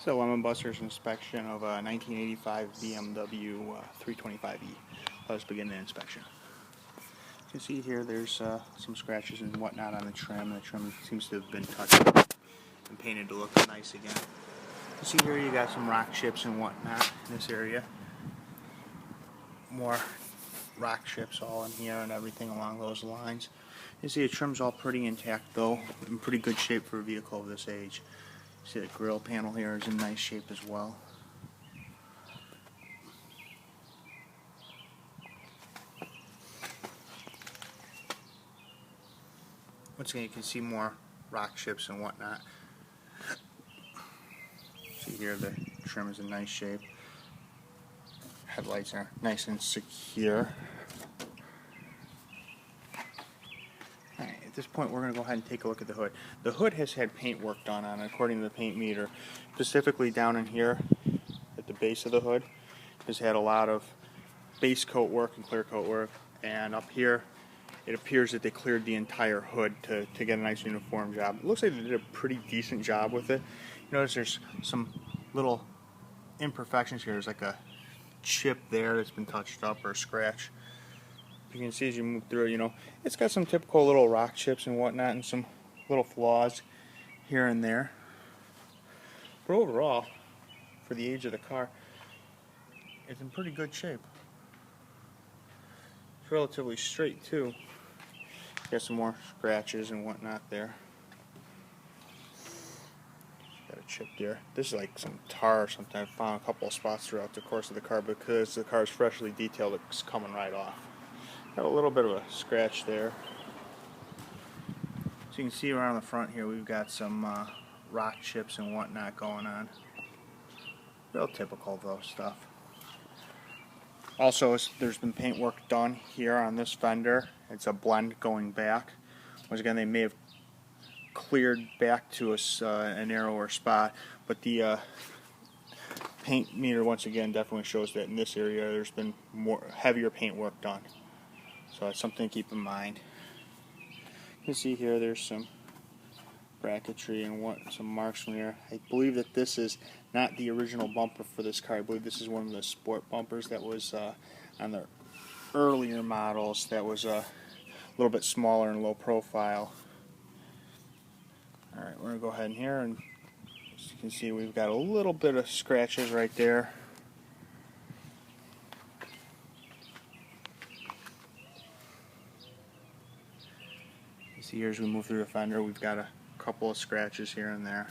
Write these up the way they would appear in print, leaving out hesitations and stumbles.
So Lemonbuster's inspection of a 1985 BMW 325e. Let's begin the inspection. You can see here there's some scratches and whatnot on the trim. The trim seems to have been touched up and painted to look nice again. You see here you got some rock chips and whatnot in this area. More rock chips all in here and everything along those lines. You see the trim's all pretty intact though, in pretty good shape for a vehicle of this age. See the grill panel here is in nice shape as well. Once again, you can see more rock chips and whatnot. See here the trim is in nice shape. Headlights are nice and secure. At this point we're going to go ahead and take a look at the hood. The hood has had paint work done on it according to the paint meter. Specifically down in here at the base of the hood has had a lot of base coat work and clear coat work, and up here it appears that they cleared the entire hood to get a nice uniform job. It looks like they did a pretty decent job with it. You notice there's some little imperfections here. There's like a chip there that's been touched up or a scratch. You can see as you move through, it's got some typical little rock chips and whatnot and some little flaws here and there. But overall, for the age of the car, it's in pretty good shape. It's relatively straight too. Got some more scratches and whatnot there. Got a chip there. This is like some tar or something. I found a couple of spots throughout the course of the car because the car is freshly detailed. It's coming right off. Got a little bit of a scratch there. So you can see around the front here we've got some rock chips and whatnot going on. Real typical though stuff. Also, there's been paint work done here on this fender. It's a blend going back. Once again, they may have cleared back to a narrower spot, but the paint meter once again definitely shows that in this area there's been more heavier paint work done. So that's something to keep in mind. You can see here there's some bracketry and some marks from here. I believe that this is not the original bumper for this car. I believe this is one of the sport bumpers that was on the earlier models that was a little bit smaller and low profile. Alright, we're going to go ahead in here, and as you can see we've got a little bit of scratches right there. You see here as we move through the fender we've got a couple of scratches here and there.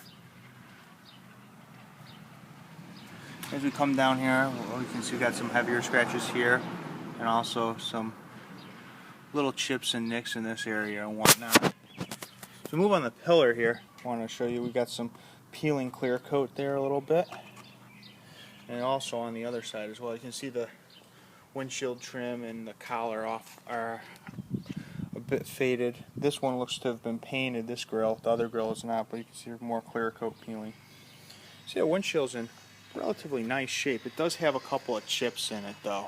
As we come down here, we can see we've got some heavier scratches here and also some little chips and nicks in this area and whatnot. So we move on the pillar here. I want to show you we've got some peeling clear coat there a little bit, and also on the other side as well. You can see the windshield trim and the collar off are a bit faded. This one looks to have been painted, this grill. The other grill is not, but you can see more clear coat peeling. See, the windshield's in relatively nice shape. It does have a couple of chips in it though.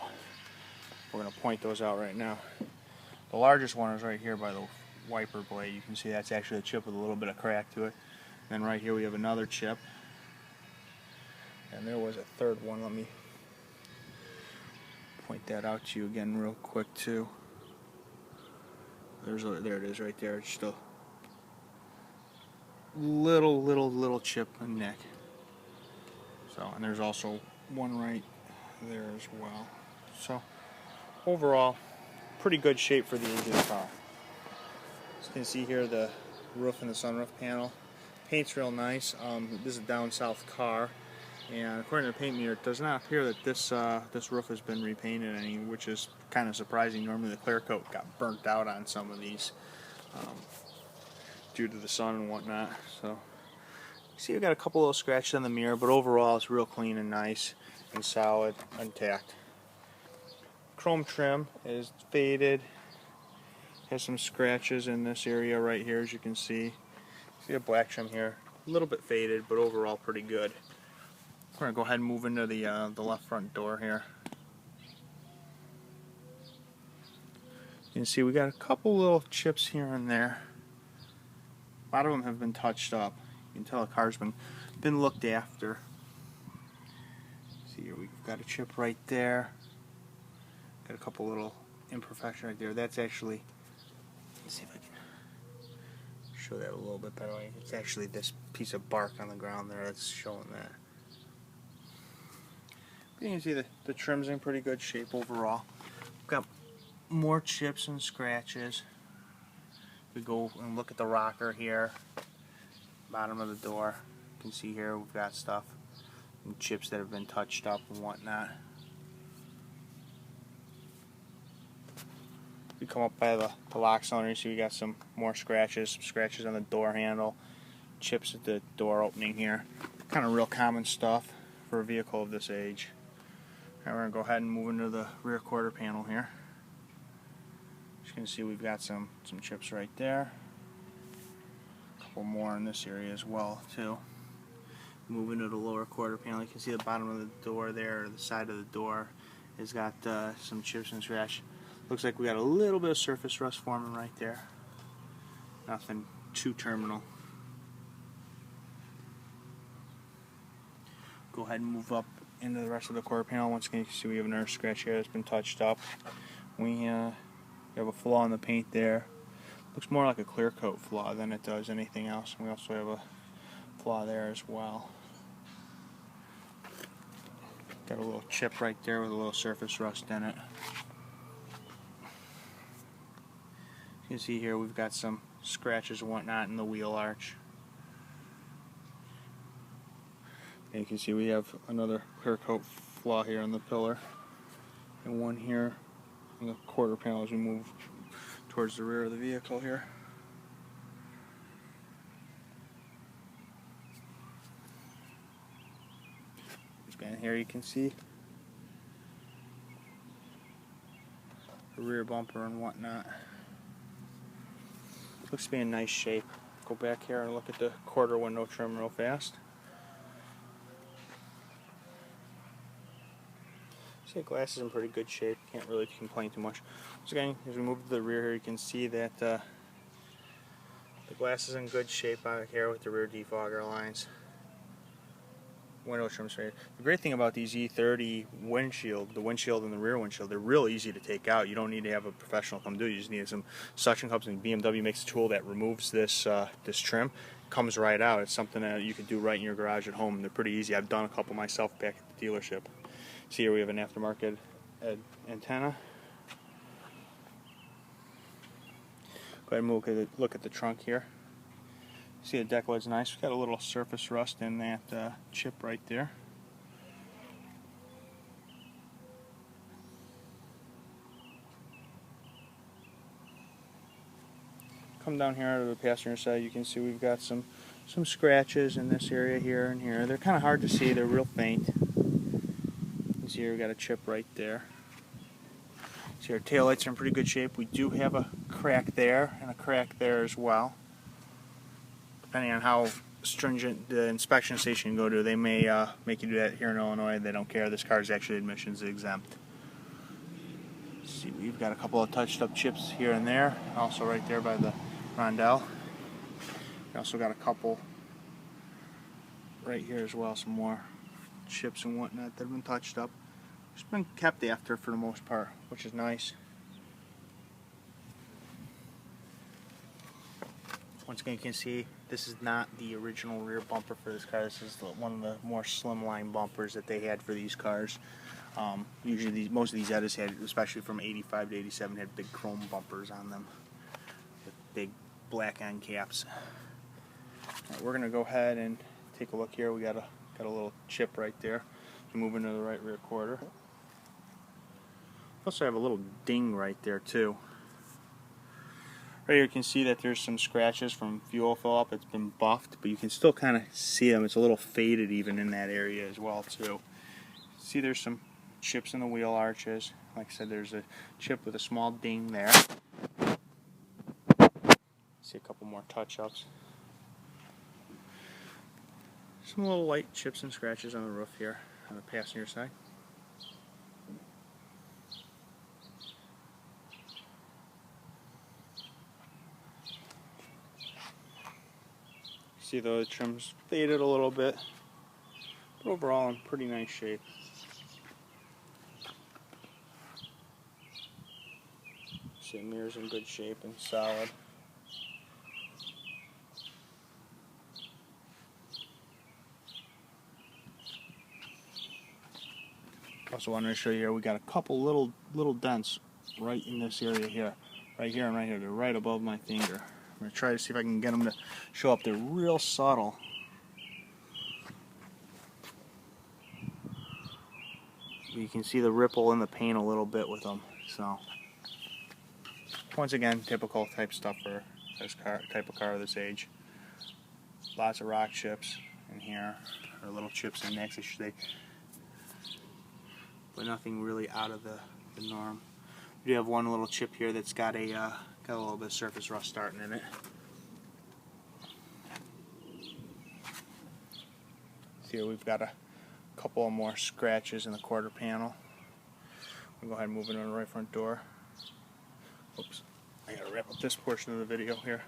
We're going to point those out right now. The largest one is right here by the wiper blade. You can see that's actually a chip with a little bit of crack to it. And then right here we have another chip. And there was a third one. Let me point that out to you again real quick too. There it is right there. It's just a little chip and nick. So, and there's also one right there as well. So overall, pretty good shape for the age of the car. As you can see here, the roof and the sunroof panel. Paint's real nice. This is a down south car, and according to the paint meter, it does not appear that this roof has been repainted any, which is kind of surprising. Normally the clear coat got burnt out on some of these due to the sun and whatnot. So see, we've got a couple little scratches on the mirror, but overall it's real clean and nice and solid, intact. Chrome trim is faded. Has some scratches in this area right here, as you can see. See a black trim here, a little bit faded, but overall pretty good. We're gonna go ahead and move into the left front door here. You can see we got a couple little chips here and there. A lot of them have been touched up. You can tell the car's been looked after. See here, we've got a chip right there. Got a couple little imperfections right there. That's actually, let's see if I can show that a little bit better. It's actually this piece of bark on the ground there that's showing that. But you can see the trim's in pretty good shape overall. We've got more chips and scratches. We go and look at the rocker here, bottom of the door. You can see here we've got stuff and chips that have been touched up and whatnot. We come up by the lock cylinder, you see we got some more scratches on the door handle, chips at the door opening here. Kind of real common stuff for a vehicle of this age. Alright, we're going to go ahead and move into the rear quarter panel here. As you can see, we've got some chips right there. A couple more in this area as well too. Moving to the lower quarter panel, you can see the bottom of the door there, or the side of the door has got some chips and scratch. Looks like we got a little bit of surface rust forming right there. Nothing too terminal. Go ahead and move up into the rest of the quarter panel. Once again, you can see we have another scratch here that's been touched up. We have a flaw in the paint there. Looks more like a clear coat flaw than it does anything else. We also have a flaw there as well. Got a little chip right there with a little surface rust in it. You can see here we've got some scratches and whatnot in the wheel arch. And you can see we have another clear coat flaw here on the pillar, and one here on the quarter panel as we move towards the rear of the vehicle here. And here you can see the rear bumper and whatnot. Looks to be in nice shape. Go back here and look at the quarter window trim real fast. See, the glass is in pretty good shape. Can't really complain too much. Once again, as we move to the rear here, you can see that the glass is in good shape out here with the rear defogger lines. Window trim straight. The great thing about these E30 windshield, the windshield and the rear windshield, they're real easy to take out. You don't need to have a professional come do it. You just need some suction cups, and BMW makes a tool that removes this this trim. Comes right out. It's something that you can do right in your garage at home. They're pretty easy. I've done a couple myself back at the dealership. See here we have an aftermarket antenna. Go ahead and look at the trunk here. See, the deck lid's nice. We've got a little surface rust in that chip right there. Come down here to the passenger side, you can see we've got some scratches in this area here and here. They're kind of hard to see. They're real faint. You can see here we've got a chip right there. See, our taillights are in pretty good shape. We do have a crack there and a crack there as well. Depending on how stringent the inspection station you go to, they may make you do that here in Illinois. They don't care. This car is actually admissions exempt. See, we've got a couple of touched up chips here and there, also right there by the rondelle. We also got a couple right here as well, some more chips and whatnot that have been touched up. It's been kept after for the most part, which is nice. Once again, you can see this is not the original rear bumper for this car. This is one of the more slimline bumpers that they had for these cars. Usually, most of these Eddas had, especially from 85 to 87, had big chrome bumpers on them with big black end caps. Right, we're going to go ahead and take a look here. We got a little chip right there. Move into the right rear quarter. Also have a little ding right there too. Right here you can see that there's some scratches from fuel fill up. It's been buffed, but you can still kind of see them. It's a little faded even in that area as well too. See, there's some chips in the wheel arches. Like I said, there's a chip with a small ding there. See a couple more touch-ups. Some little light chips and scratches on the roof here on the passenger side. See, the trim's faded a little bit, but overall in pretty nice shape. See, the mirror's in good shape and solid. Also wanted to show you here, we got a couple little dents right in this area here. Right here and right here. They're right above my finger. I'm going to try to see if I can get them to show up. They're real subtle. You can see the ripple in the paint a little bit with them. So, once again, typical type stuff for this type of car of this age. Lots of rock chips in here, or little chips and nicks, I should say. But nothing really out of the norm. We do have one little chip here that's got a little bit of surface rust starting in it. So here we've got a couple more scratches in the quarter panel. We'll go ahead and move it on the right front door. Oops, I gotta wrap up this portion of the video here.